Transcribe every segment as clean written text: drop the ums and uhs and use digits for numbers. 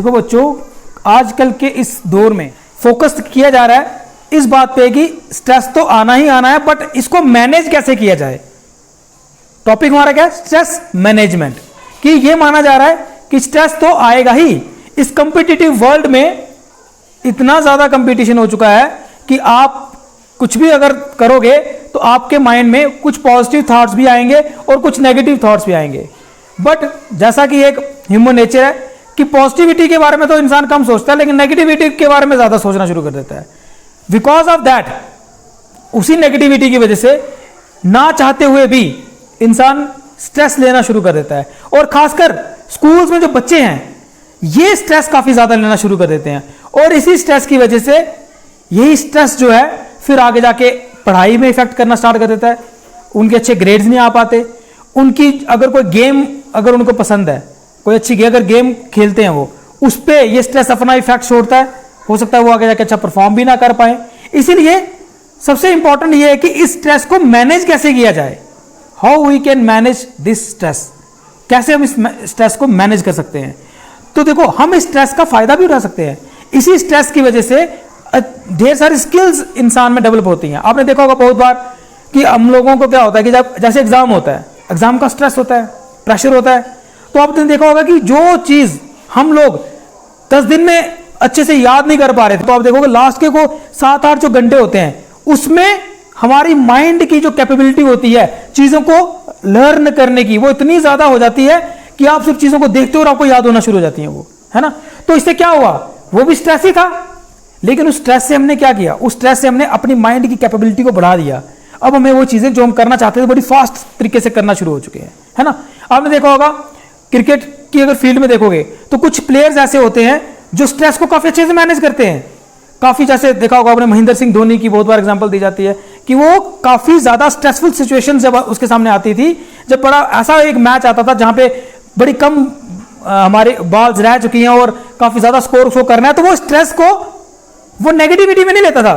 देखो बच्चों, आजकल के इस दौर में फोकस किया जा रहा है इस बात पे कि स्ट्रेस तो आना ही आना है, बट इसको मैनेज कैसे किया जाए। टॉपिक हमारा क्या है? Stress management. कि ये माना जा रहा है कि स्ट्रेस तो आएगा ही। इस कॉम्पिटिटिव वर्ल्ड में इतना ज्यादा कंपटीशन हो चुका है कि आप कुछ भी अगर करोगे तो आपके माइंड में कुछ पॉजिटिव थॉट्स भी आएंगे और कुछ नेगेटिव थॉट्स भी आएंगे। बट जैसा कि एक ह्यूमन नेचर है कि पॉजिटिविटी के बारे में तो इंसान कम सोचता है, लेकिन नेगेटिविटी के बारे में ज्यादा सोचना शुरू कर देता है। बिकॉज ऑफ दैट, उसी नेगेटिविटी की वजह से ना चाहते हुए भी इंसान स्ट्रेस लेना शुरू कर देता है। और खासकर स्कूल्स में जो बच्चे हैं ये स्ट्रेस काफी ज्यादा लेना शुरू कर देते हैं, और इसी स्ट्रेस की वजह से यही स्ट्रेस जो है फिर आगे जाके पढ़ाई में इफेक्ट करना स्टार्ट कर देता है। उनके अच्छे ग्रेड्स नहीं आ पाते। उनकी अगर कोई गेम अगर उनको पसंद है, कोई अच्छी अगर गेम खेलते हैं वो, उस पर ये स्ट्रेस अपना इफेक्ट छोड़ता है। हो सकता है वो आगे जाके अच्छा परफॉर्म भी ना कर पाए। इसीलिए सबसे इंपॉर्टेंट ये है कि इस स्ट्रेस को मैनेज कैसे किया जाए। How we can manage this stress, कैसे हम इस स्ट्रेस को मैनेज कर सकते हैं। तो देखो, हम इस स्ट्रेस का फायदा भी उठा सकते हैं। इसी स्ट्रेस की वजह से ढेर सारी स्किल्स इंसान में डेवलप होती हैं। आपने देखा होगा बहुत बार कि हम लोगों को क्या होता है कि जब जैसे एग्जाम होता है, एग्जाम का स्ट्रेस होता है, प्रेशर होता है, तो आपने देखा होगा कि जो चीज हम लोग 10 दिन में अच्छे से याद नहीं कर पा रहे थे, तो आप देखोगे लास्ट के को 7-8 जो घंटे होते हैं उसमें हमारी माइंड की जो कैपेबिलिटी होती है चीजों को लर्न करने की, वो इतनी ज्यादा हो जाती है कि आप सिर्फ चीजों को देखते हो और आपको याद होना शुरू हो जाती है वो, है ना। तो इससे क्या हुआ, वो भी स्ट्रेस ही था, लेकिन उस स्ट्रेस से हमने क्या किया, उस स्ट्रेस से हमने अपनी माइंड की कैपेबिलिटी को बढ़ा दिया। अब हमें वो चीजें जो हम करना चाहते थे बड़ी फास्ट तरीके से करना शुरू हो चुके हैं, है ना। आपने देखा होगा क्रिकेट की अगर फील्ड में देखोगे तो कुछ प्लेयर्स ऐसे होते हैं जो स्ट्रेस को काफी अच्छे से मैनेज करते हैं। काफी जैसे देखा होगा आपने, महेंद्र सिंह धोनी की बहुत बार एग्जांपल दी जाती है कि वो काफी ज्यादा स्ट्रेसफुल सिचुएशन जब उसके सामने आती थी, जब बड़ा ऐसा एक मैच आता था जहां पे बड़ी कम हमारे बॉल्स रह चुकी हैं और काफी ज्यादा स्कोर शो करना है, तो वो स्ट्रेस को वो नेगेटिविटी में नहीं लेता था,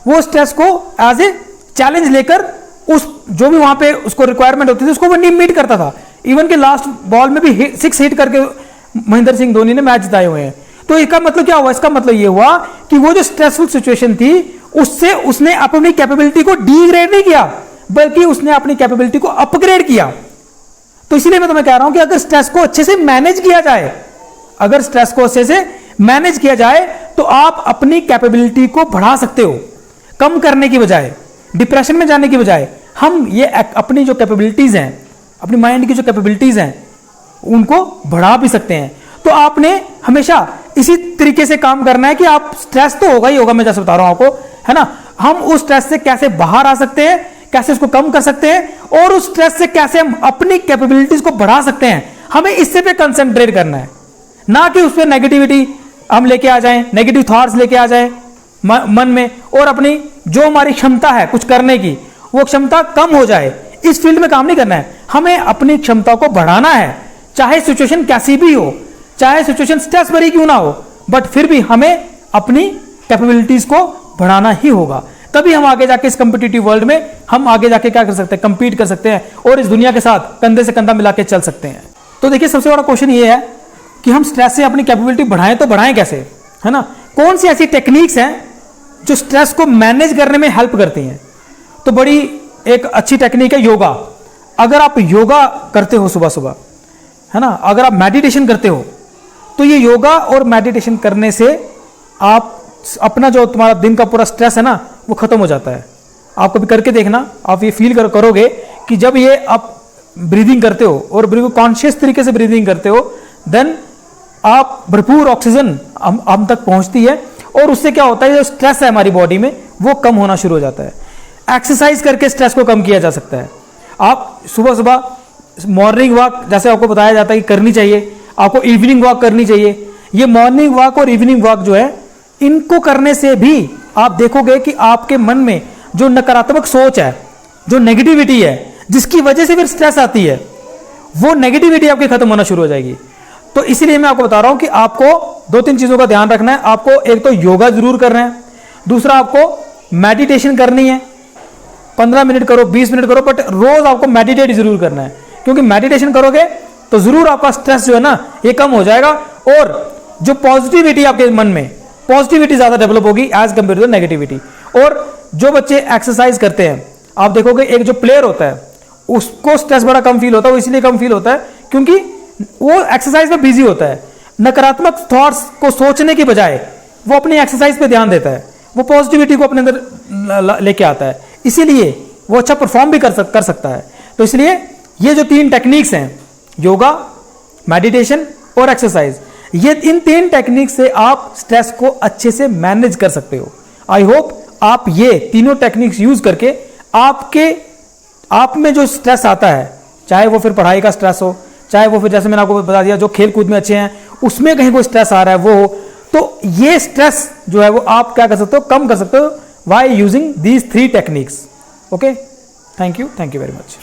वो स्ट्रेस को एज ए चैलेंज लेकर उस जो भी वहां पे उसको रिक्वायरमेंट होती थी उसको वो मीट करता था। इवन के लास्ट बॉल में भी 6 हिट करके महेंद्र सिंह धोनी ने मैच जिताए हुए हैं। तो इसका मतलब क्या हुआ, इसका मतलब ये हुआ कि वो जो स्ट्रेसफुल सिचुएशन थी उससे उसने अपनी कैपेबिलिटी को डिग्रेड नहीं किया, बल्कि उसने अपनी कैपेबिलिटी को अपग्रेड किया। तो इसीलिए मैं तुम्हें कह रहा हूं कि अगर स्ट्रेस को अच्छे से मैनेज किया जाए, अगर स्ट्रेस को अच्छे से मैनेज किया जाए तो आप अपनी कैपेबिलिटी को बढ़ा सकते हो। कम करने की बजाय, डिप्रेशन में जाने की बजाय, हम ये अपनी जो कैपेबिलिटीज हैं, अपनी माइंड की जो कैपेबिलिटीज हैं उनको बढ़ा भी सकते हैं। तो आपने हमेशा इसी तरीके से काम करना है कि आप, स्ट्रेस तो होगा ही होगा, मैं जैसे बता रहा हूं आपको, है ना। हम उस स्ट्रेस से कैसे बाहर आ सकते हैं, कैसे उसको कम कर सकते हैं, और उस स्ट्रेस से कैसे हम अपनी कैपेबिलिटीज को बढ़ा सकते हैं, हमें इससे पे कंसंट्रेट करना है। ना कि उस पर नेगेटिविटी हम लेके आ जाएं, नेगेटिव थॉट्स लेके आ जाएं मन में, और अपनी जो हमारी क्षमता है कुछ करने की वो क्षमता कम हो जाए। इस फील्ड में काम नहीं करना है, हमें अपनी क्षमता को बढ़ाना है, चाहे सिचुएशन कैसी भी हो, चाहे सिचुएशन स्ट्रेस भरी क्यों ना हो, बट फिर भी हमें अपनी कैपेबिलिटीज को बढ़ाना ही होगा। तभी हम आगे जाके इस कॉम्पिटिटिव वर्ल्ड में हम आगे जाके क्या कर सकते हैं, कंपीट कर सकते हैं और इस दुनिया के साथ कंधे से कंधा मिला के चल सकते हैं। तो देखिए, सबसे बड़ा क्वेश्चन ये है कि हम स्ट्रेस से अपनी कैपेबिलिटी बढ़ाएं तो बढ़ाएं कैसे, है ना। कौन सी ऐसी टेक्निक्स हैं जो स्ट्रेस को मैनेज करने में हेल्प करती हैं। तो बड़ी एक अच्छी टेक्निक है योगा। अगर आप योगा करते हो सुबह सुबह, है ना, अगर आप मेडिटेशन करते हो, तो ये योगा और मेडिटेशन करने से आप अपना जो तुम्हारा दिन का पूरा स्ट्रेस है ना वो खत्म हो जाता है। आप कभी करके देखना, आप ये फील करोगे कि जब ये आप ब्रीदिंग करते हो और बिल्कुल कॉन्शियस तरीके से ब्रीदिंग करते हो, देन आप भरपूर ऑक्सीजन हम तक पहुंचती है, और उससे क्या होता है, जो स्ट्रेस है हमारी बॉडी में वो कम होना शुरू हो जाता है। एक्सरसाइज करके स्ट्रेस को कम किया जा सकता है। आप सुबह सुबह मॉर्निंग वॉक, जैसे आपको बताया जाता है कि करनी चाहिए, आपको इवनिंग वॉक करनी चाहिए। ये मॉर्निंग वॉक और इवनिंग वॉक जो है, इनको करने से भी आप देखोगे कि आपके मन में जो नकारात्मक सोच है, जो नेगेटिविटी है, जिसकी वजह से फिर स्ट्रेस आती है, वो नेगेटिविटी आपकी खत्म होना शुरू हो जाएगी। तो इसीलिए मैं आपको बता रहा हूं कि आपको 2-3 चीजों का ध्यान रखना है। आपको एक तो योगा जरूर करना है, दूसरा आपको मेडिटेशन करनी है। 15 मिनट करो, 20 मिनट करो, बट रोज आपको मेडिटेट जरूर करना है, क्योंकि मेडिटेशन करोगे तो जरूर आपका स्ट्रेस जो है ना ये कम हो जाएगा। और जो पॉजिटिविटी आपके मन में, पॉजिटिविटी ज्यादा डेवलप होगी एज कंपेयर टू नेगेटिविटी। और जो बच्चे एक्सरसाइज करते हैं, आप देखोगे एक जो प्लेयर होता है उसको स्ट्रेस बड़ा कम फील होता है। वो इसलिए कम फील होता है क्योंकि वो एक्सरसाइज में बिजी होता है। नकारात्मक थॉट्स को सोचने के बजाय वो अपनी एक्सरसाइज पे ध्यान देता है, वो पॉजिटिविटी को अपने अंदर लेके आता है, इसीलिए वो अच्छा परफॉर्म भी कर सकता है। तो इसलिए ये जो 3 टेक्निक्स हैं, योगा, मेडिटेशन और एक्सरसाइज, ये इन 3 टेक्निक से आप स्ट्रेस को अच्छे से मैनेज कर सकते हो। आई होप आप ये तीनों टेक्निक्स यूज करके आप में जो स्ट्रेस आता है, चाहे वो फिर पढ़ाई का स्ट्रेस हो, चाहे वो फिर जैसे मैंने आपको बता दिया जो खेल कूद में अच्छे हैं उसमें कहीं कोई स्ट्रेस आ रहा है वो हो, तो ये स्ट्रेस जो है वो आप क्या कर सकते हो, कम कर सकते हो by using these 3 techniques. Okay, thank you very much.